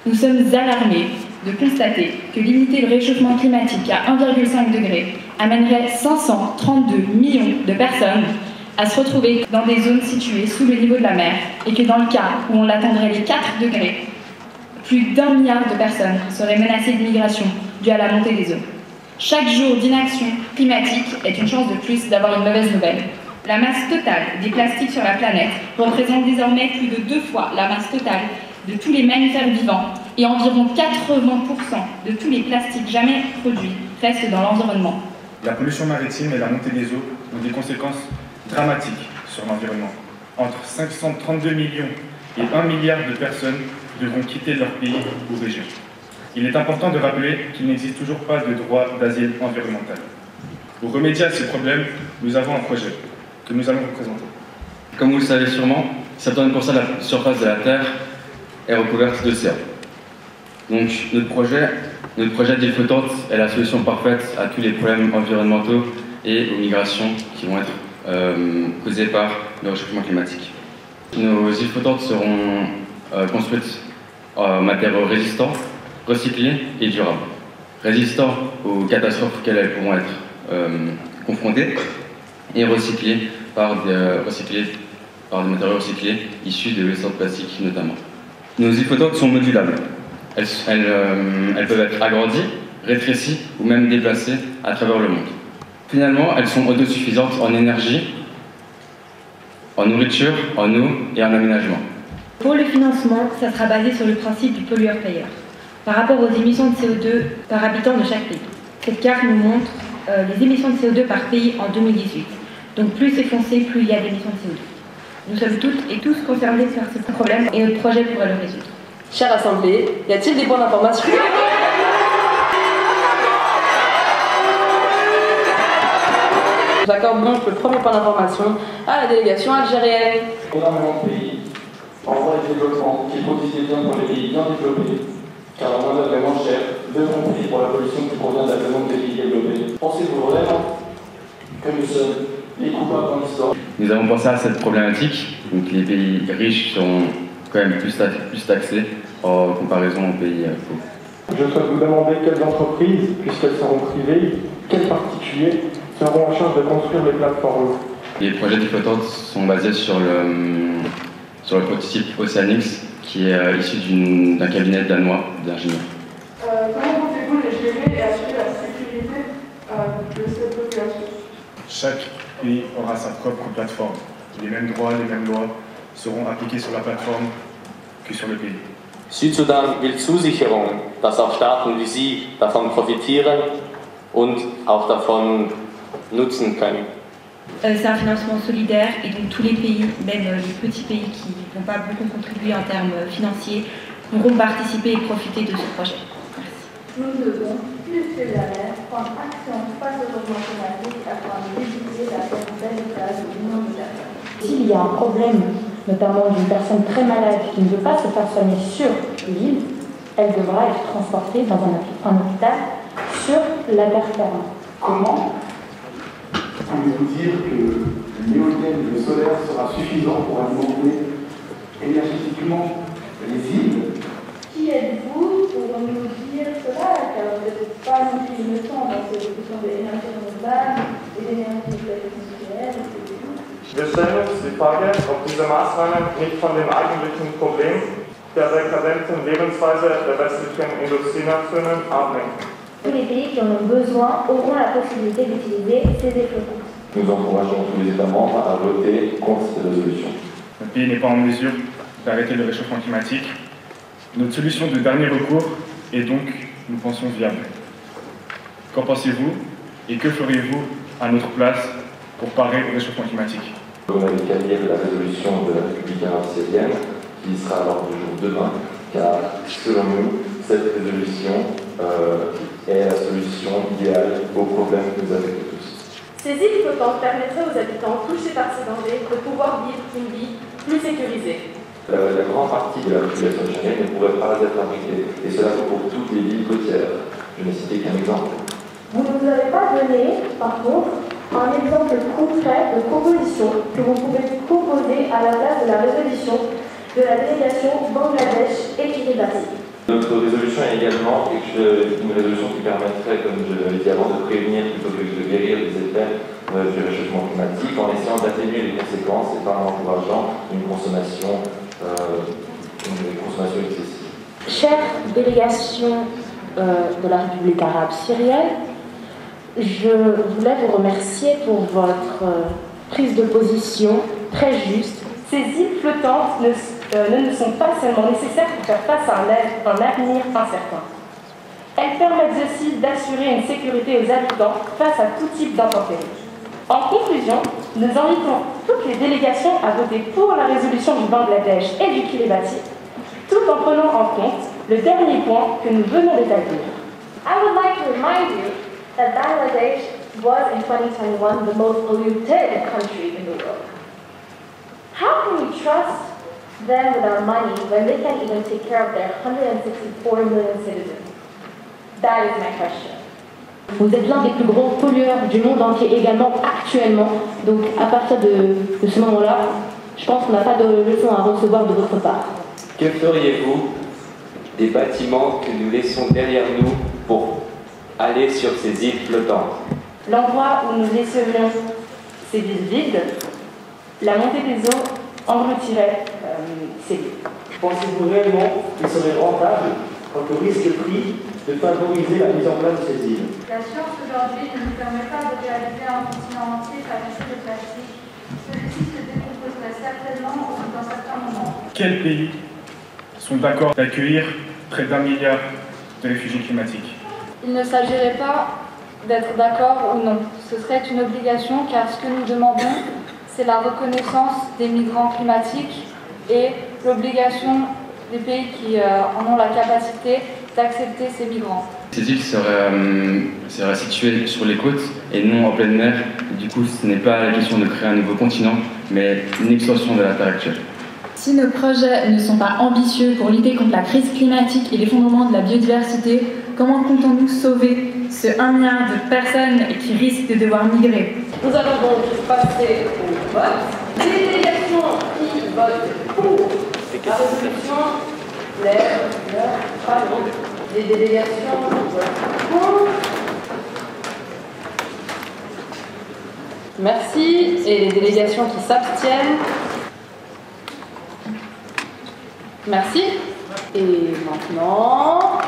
Nous sommes alarmés de constater que limiter le réchauffement climatique à 1,5 degré amènerait 532 millions de personnes à se retrouver dans des zones situées sous le niveau de la mer et que dans le cas où on l'atteindrait les 4 degrés, plus d'1 milliard de personnes seraient menacées d'immigration due à la montée des eaux. Chaque jour d'inaction climatique est une chance de plus d'avoir une mauvaise nouvelle. La masse totale des plastiques sur la planète représente désormais plus de 2 fois la masse totale de tous les mammifères vivants et environ 80% de tous les plastiques jamais produits restent dans l'environnement. La pollution maritime et la montée des eaux ont des conséquences dramatiques sur l'environnement. Entre 532 millions et 1 milliard de personnes devront quitter leur pays ou région. Il est important de rappeler qu'il n'existe toujours pas de droit d'asile environnemental. Pour remédier à ces problèmes, nous avons un projet que nous allons vous présenter. Comme vous le savez sûrement, 70% de la surface de la Terre est recouverte d'océans. Donc notre projet d'île flottante est la solution parfaite à tous les problèmes environnementaux et aux migrations qui vont être causées par le réchauffement climatique. Nos îles flottantes seront construites en matériaux résistants, recyclés et durables. Résistants aux catastrophes auxquelles elles pourront être confrontées et recyclés par des matériaux recyclés issus de vaisseaux de plastique notamment. Nos îles flottantes sont modulables. Elles peuvent être agrandies, rétrécies ou même déplacées à travers le monde. Finalement, elles sont autosuffisantes en énergie, en nourriture, en eau et en aménagement. Pour le financement, ça sera basé sur le principe du pollueur-payeur, par rapport aux émissions de CO2 par habitant de chaque pays. Cette carte nous montre les émissions de CO2 par pays en 2018. Donc plus c'est foncé, plus il y a d'émissions de CO2. Nous sommes toutes et tous concernés par ce problème et notre projet pourrait le résoudre. Chère Assemblée, y a-t-il des points d'information ? J'accorde donc le premier point d'information à la délégation algérienne. Énormément de pays envoient des développements qui produisent des biens pour les pays bien développés, car la main-d'œuvre est moins chère, de compris pour la pollution qui provient de la demande des pays développés. Pensez-vous vraiment que nous sommes les coupables dans l'histoire ? Nous avons pensé à cette problématique, donc les pays riches seront quand même plus taxés en comparaison aux pays pauvres. Je souhaite vous demander quelles entreprises, puisqu'elles seront privées, quels particuliers seront en charge de construire les plateformes. Les projets d'îles flottantes sont basés sur le prototype Oceanix, qui est issu d'un cabinet danois d'ingénieurs. Comment pensez-vous les gérer et assurer la sécurité de cette population ? Chaque pays aura sa propre plateforme. Les mêmes droits, les mêmes lois seront appliqués sur la plateforme que sur le pays. Südsudan will Zusicherungen, dass auch Staaten wie Sie davon profitieren und auch davon nutzen können. C'est un financement solidaire et donc tous les pays, même les petits pays qui ne vont pas beaucoup contribuer en termes financiers, pourront participer et profiter de ce projet. Merci. Nous devons, plus que jamais, prendre action face au changement climatique afin d'éviter la perte d'habitat de millions de personnes. S'il y a un problème, notamment d'une personne très malade qui ne veut pas se faire soigner sur l'île, elle devra être transportée dans un hôpital sur la terre ferme. Comment pouvez-vous dire que l'éolienne et le solaire sera suffisant pour alimenter énergétiquement les îles? Qui êtes-vous pour nous dire cela, car vous n'êtes pas non plus innocent dans ces questions d'énergie renouvelable et d'énergie nucléaire, etc. Wir stellen uns die Frage, ob diese Maßnahmen nicht von dem eigentlichen Problem der dekadenten Lebensweise der westlichen Industrienationen ablenken. Tous les pays qui en ont besoin auront la possibilité d'utiliser ces effluents. Nous encourageons tous les États membres à voter contre cette résolution. Notre pays n'est pas en mesure d'arrêter le réchauffement climatique. Notre solution de dernier recours est donc, nous pensons, viable. Qu'en pensez-vous et que feriez-vous à notre place pour parer au réchauffement climatique? On a qu'à lire la résolution de la République arabe syrienne qui sera à l'ordre du jour demain, car selon nous, cette résolution est la solution idéale aux problèmes que nous avons tous. Ces îles flottantes permettraient aux habitants touchés par ces dangers de pouvoir vivre une vie plus sécurisée. La grande partie de la population algérienne ne pourrait pas être abritée, et cela vaut pour toutes les villes côtières. Je n'ai cité qu'un exemple. Vous ne nous avez pas donné, par contre, un exemple concret de proposition que vous pouvez proposer à la place de la résolution de la délégation Bangladesh et Kiribati. Notre résolution est également une résolution qui permettrait, comme je l'avais dit avant, de prévenir plutôt que de guérir les effets du réchauffement climatique en essayant d'atténuer les conséquences et par en encourageant une consommation excessive. Chère délégation de la République arabe syrienne, je voulais vous remercier pour votre prise de position très juste. Ces îles flottantes ne sont pas seulement nécessaires pour faire face à un avenir incertain. Elles permettent aussi d'assurer une sécurité aux habitants face à tout type d'intempéries. En conclusion, nous invitons toutes les délégations à voter pour la résolution du Bangladesh et du Kiribati, tout en prenant en compte le dernier point que nous venons d'établir. I would like to remind you that Bangladesh was in 2021 the most polluted country in the world. How can we trust them with our money when they can't even take care of their 164 million citizens? That is my question. Vous êtes l'un des plus gros pollueurs du monde entier également actuellement. Donc à partir de ce moment-là, je pense qu'on n'a pas de leçon à recevoir de votre part. Que feriez-vous des bâtiments que nous laissons derrière nous pour aller sur ces îles flottantes? L'endroit où nous laisserions ces villes vides, la montée des eaux en retirait ces villes. Pensez-vous réellement qu'il serait rentable, quant au risque pris, de favoriser la mise en place de ces îles? La science aujourd'hui ne nous permet pas de réaliser un continent entier fabriqué de plastique. Celui-ci se décomposerait certainement au bout d'un certain moment. Quels pays sont d'accord d'accueillir près d'1 milliard de réfugiés climatiques? Il ne s'agirait pas d'être d'accord ou non. Ce serait une obligation car ce que nous demandons, c'est la reconnaissance des migrants climatiques et l'obligation des pays qui en ont la capacité d'accepter ces migrants. Ces îles seraient situées sur les côtes et non en pleine mer. Du coup, ce n'est pas la question de créer un nouveau continent, mais une extension de la Terre actuelle. Si nos projets ne sont pas ambitieux pour lutter contre la crise climatique et l'effondrement de la biodiversité, comment comptons-nous sauver ce 1 milliard de personnes qui risquent de devoir migrer? Nous allons donc passer au vote. Les délégations qui votent pour la résolution, les délégations qui votent pour. Merci. Et les délégations qui s'abstiennent. Merci. Et maintenant...